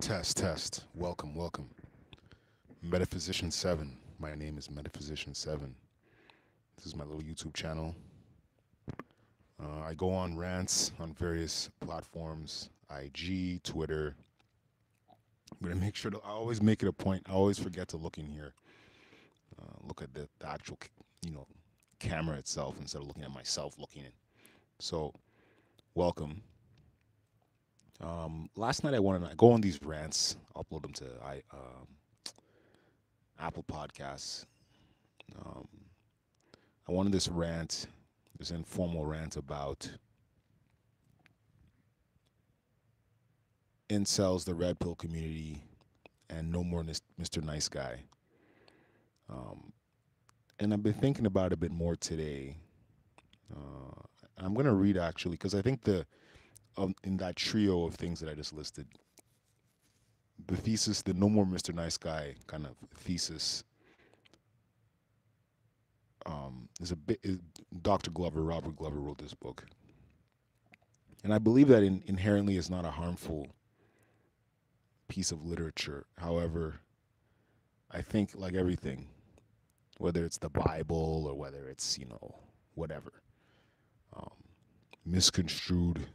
Test, test. Welcome, welcome. Metaphysician 7. My name is Metaphysician 7. This is my little YouTube channel. I go on rants on various platforms, IG, Twitter. I'm going to make sure to I always make it a point. I always forget to look in here. Look at the actual, camera itself instead of looking at myself looking in. So, welcome. Last night I go on these rants, upload them to Apple Podcasts. Um, I wanted this informal rant about incels, the red pill community, and no more Mr. Nice Guy. Um, and I've been thinking about it a bit more today. Uh, I'm going to read actually because I think in that trio of things that I just listed, the thesis, the no more Mr. Nice Guy kind of thesis, is a bit. Dr. Glover, Robert Glover, wrote this book, and I believe that inherently is not a harmful piece of literature. However, I think like everything, whether it's the Bible or whether it's whatever, um, misconstrued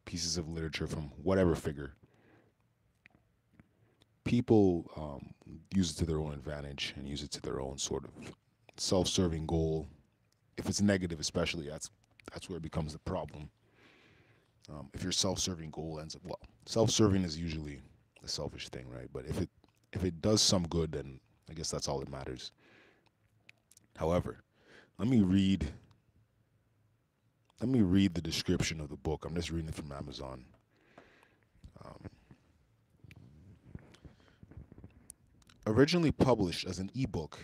pieces of literature from whatever figure, people use it to their own advantage and use it to their own sort of self-serving goal. If it's negative, especially, that's where it becomes the problem. If your self-serving goal ends up self-serving is usually a selfish thing, right? But if it does some good, then I guess that's all that matters. However, let me read let me read the description of the book. I'm just reading it from Amazon. Um, Originally published as an ebook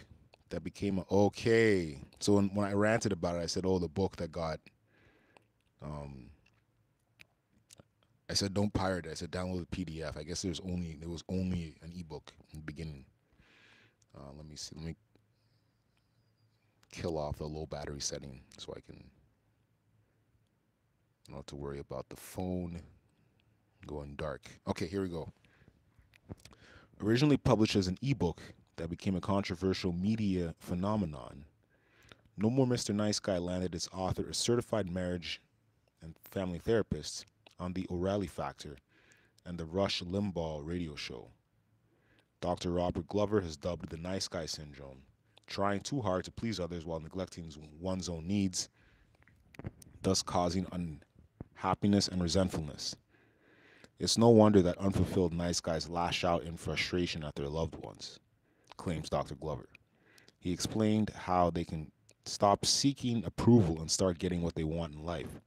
that became okay. So when I ranted about it, I said, "Oh, the book that got." Um, I said, "Don't pirate it." I said, "Download the PDF." I guess there was only an ebook in the beginning. Let me see. Let me kill off the low battery setting so I can not have to worry about the phone going dark. Okay, here we go. Originally published as an ebook that became a controversial media phenomenon, No More Mr. Nice Guy landed its author a certified marriage and family therapist on the O'Reilly Factor and the Rush Limbaugh radio show. Dr. Robert Glover has dubbed the nice guy syndrome, trying too hard to please others while neglecting one's own needs, thus causing unhappiness and resentfulness. It's no wonder that unfulfilled nice guys lash out in frustration at their loved ones, claims Dr. Glover. He explained how they can stop seeking approval and start getting what they want in life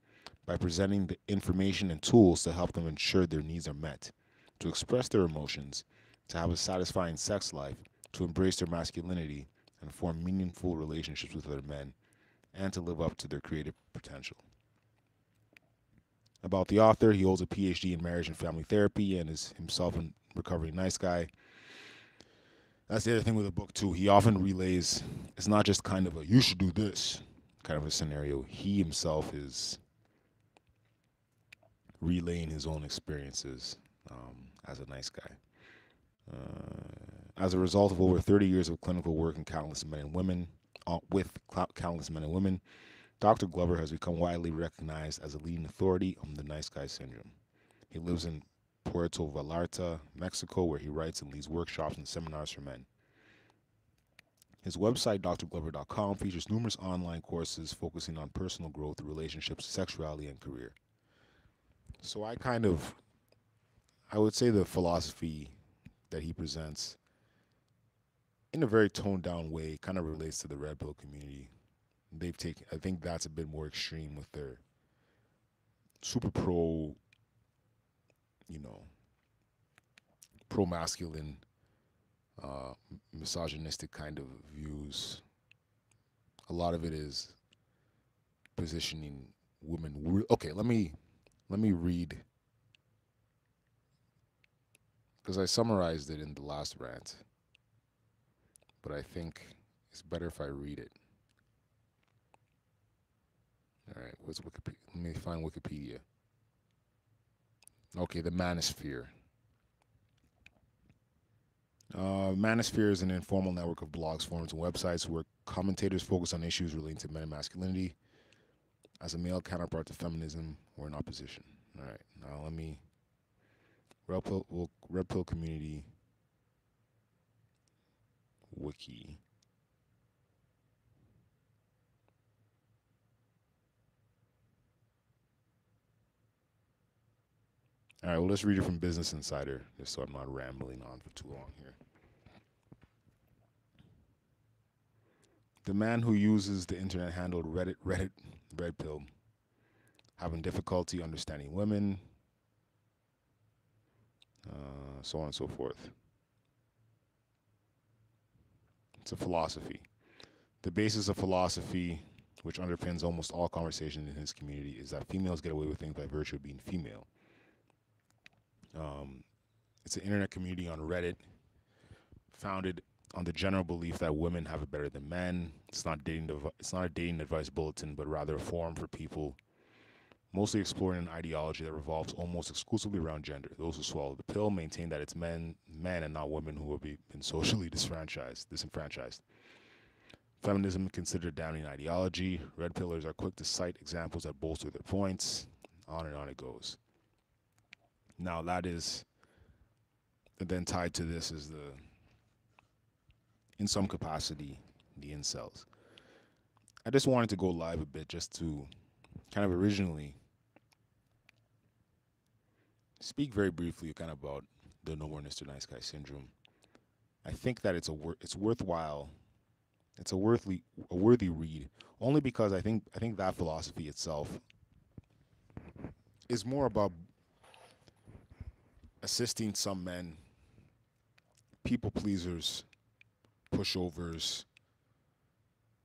by presenting the information and tools to help them ensure their needs are met, to express their emotions, to have a satisfying sex life, to embrace their masculinity and form meaningful relationships with other men, and to live up to their creative potential. About the author, he holds a PhD in marriage and family therapy and is himself a recovering nice guy. That's the other thing with the book too. He often relays it's not just kind of a you should do this kind of a scenario. He himself is relaying his own experiences as a nice guy. As a result of over 30 years of clinical work in countless men and women, countless men and women, Dr. Glover has become widely recognized as a leading authority on the nice guy syndrome. He lives in Puerto Vallarta, Mexico, where he writes and leads workshops and seminars for men. His website, drglover.com, features numerous online courses focusing on personal growth, relationships, sexuality, and career. So I would say the philosophy that he presents in a very toned down way kind of relates to the red pill community. I think that's a bit more extreme with their super you know, pro masculine, misogynistic kind of views. A lot of it is positioning women. Okay, let me read because I summarized it in the last rant, but I think it's better if I read it. All right, what's Wikipedia? Let me find Wikipedia. Okay, the Manosphere. Manosphere is an informal network of blogs, forums, and websites where commentators focus on issues relating to men and masculinity as a male counterpart to feminism or in opposition. All right, now let me Red Pill Community Wiki. All right, well, let's read it from Business Insider, just so I'm not rambling on for too long here. The man who uses the internet handle Reddit Red Pill, having difficulty understanding women, so on and so forth. It's a philosophy. The basis of philosophy, which underpins almost all conversation in his community, is that females get away with things by virtue of being female. It's an internet community on Reddit founded on the general belief that women have it better than men. It's not a dating advice bulletin, but rather a forum for people mostly exploring an ideology that revolves almost exclusively around gender. Those who swallow the pill maintain that it's men and not women who have been socially disenfranchised. Feminism is considered a damning ideology. Red pillars are quick to cite examples that bolster their points. On and on it goes. Now that is, then tied to this is in some capacity, the incels. I just wanted to go live a bit just to kind of originally speak very briefly kind of about the No More Mr. Nice Guy syndrome. I think that it's worthwhile. It's a worthy read, only because I think that philosophy itself is more about assisting some men, people pleasers, pushovers.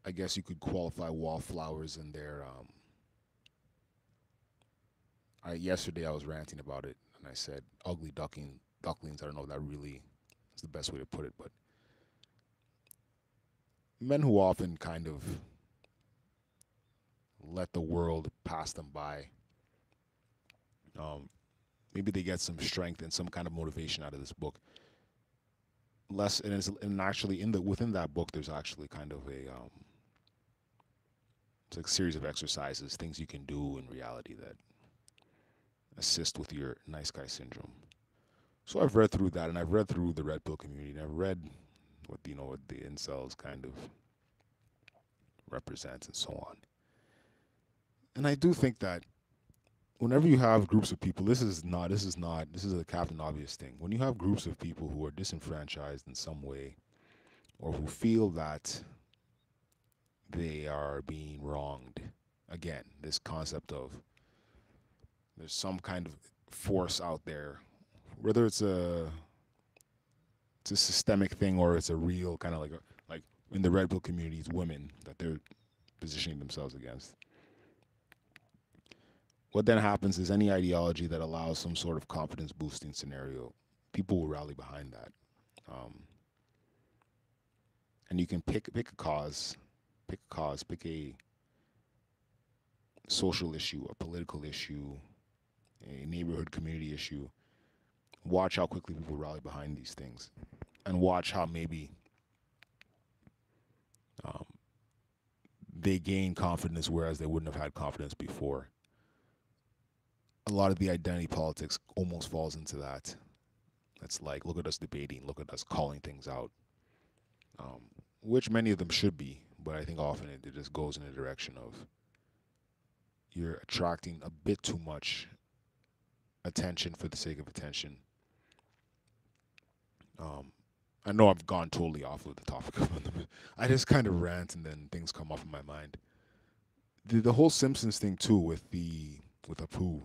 I guess you could qualify wallflowers in their. Yesterday I was ranting about it, and I said ugly ducklings. I don't know if that really is the best way to put it, but men who often kind of let the world pass them by. Maybe they get some strength and some kind of motivation out of this book. And actually within that book, there's actually kind of it's like a series of exercises, things you can do in reality that assist with your nice guy syndrome. So I've read through that, and I've read through the Red Pill community, and I've read what what the incels kind of represent and so on. And I do think that whenever you have groups of people, this is a Captain Obvious thing. When you have groups of people who are disenfranchised in some way, or who feel that they are being wronged, again, this concept of there's some kind of force out there, whether it's a systemic thing or it's a real kind of like in the Red Pill community, it's women that they're positioning themselves against. What then happens is any ideology that allows some sort of confidence boosting scenario, people will rally behind that. And you can pick a cause, pick a social issue, a political issue, a neighborhood community issue. Watch how quickly people rally behind these things, and watch how maybe they gain confidence, whereas they wouldn't have had confidence before. A lot of the identity politics almost falls into that. It's like, look at us debating, look at us calling things out, which many of them should be, but I think often it just goes in a direction of you're attracting a bit too much attention for the sake of attention. I know I've gone totally off of the topic. I just kind of rant and then things come up in my mind. The whole Simpsons thing too, with Apu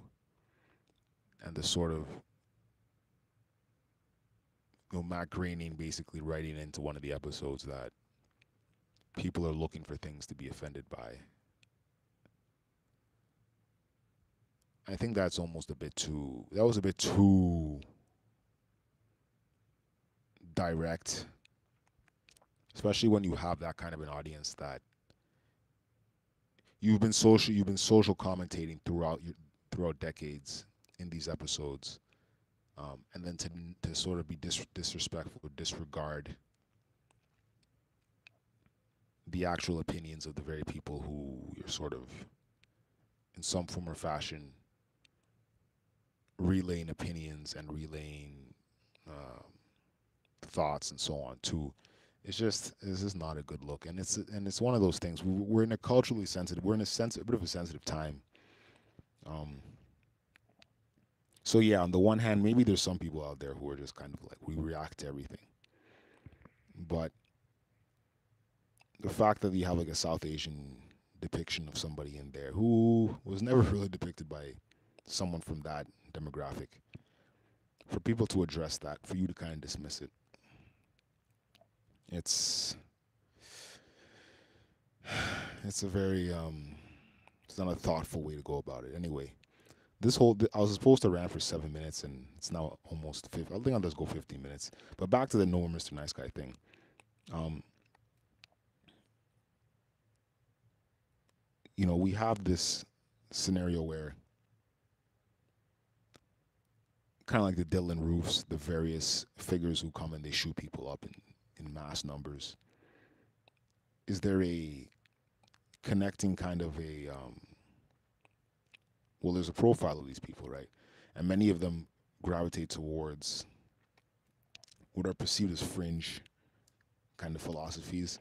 and the sort of Matt Groening basically writing into one of the episodes that people are looking for things to be offended by. I think that's almost a bit too. That was a bit too direct, especially when you have that kind of an audience that you've been social commentating throughout decades in these episodes, and then to sort of be disrespectful, disregard the actual opinions of the very people who you're sort of, in some form or fashion, relaying opinions and relaying um, thoughts and so on to. It's just not a good look, and it's one of those things. We're in a culturally sensitive, we're in a bit of a sensitive time. Um, so yeah, on the one hand, maybe there's some people out there who are just kind of like, we react to everything, but the fact that you have like a South Asian depiction of somebody in there who was never really depicted by someone from that demographic, for people to address that, for you to kind of dismiss it, it's it's a very it's not a thoughtful way to go about it. Anyway, I was supposed to rant for 7 minutes, and it's now almost 50. I think I'll just go 15 minutes. But back to the no Mr. Nice Guy thing. Um, we have this scenario where, kind of like the Dylan Roofs, the various figures who come and they shoot people up in mass numbers. Is there a connecting kind of well, there's a profile of these people, right? And many of them gravitate towards what are perceived as fringe kind of philosophies.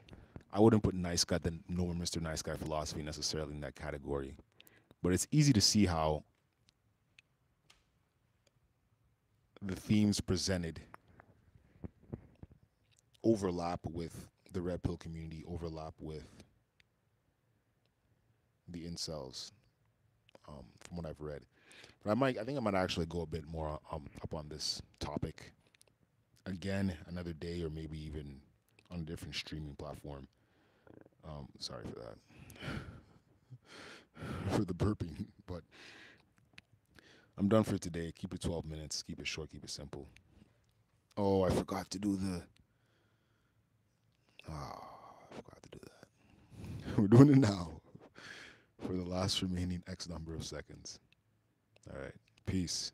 I wouldn't put nice guy, the no Mr. Nice Guy philosophy necessarily in that category, but it's easy to see how the themes presented overlap with the red pill community, overlap with the incels, from what I've read. But I think I might actually go a bit more up on this topic again another day, or maybe even on a different streaming platform. Sorry for that, for the burping, but I'm done for today. Keep it 12 minutes. Keep it short. Keep it simple. Oh, I forgot to do the. Oh, I forgot to do that. We're doing it now for the last remaining X number of seconds. All right. Peace.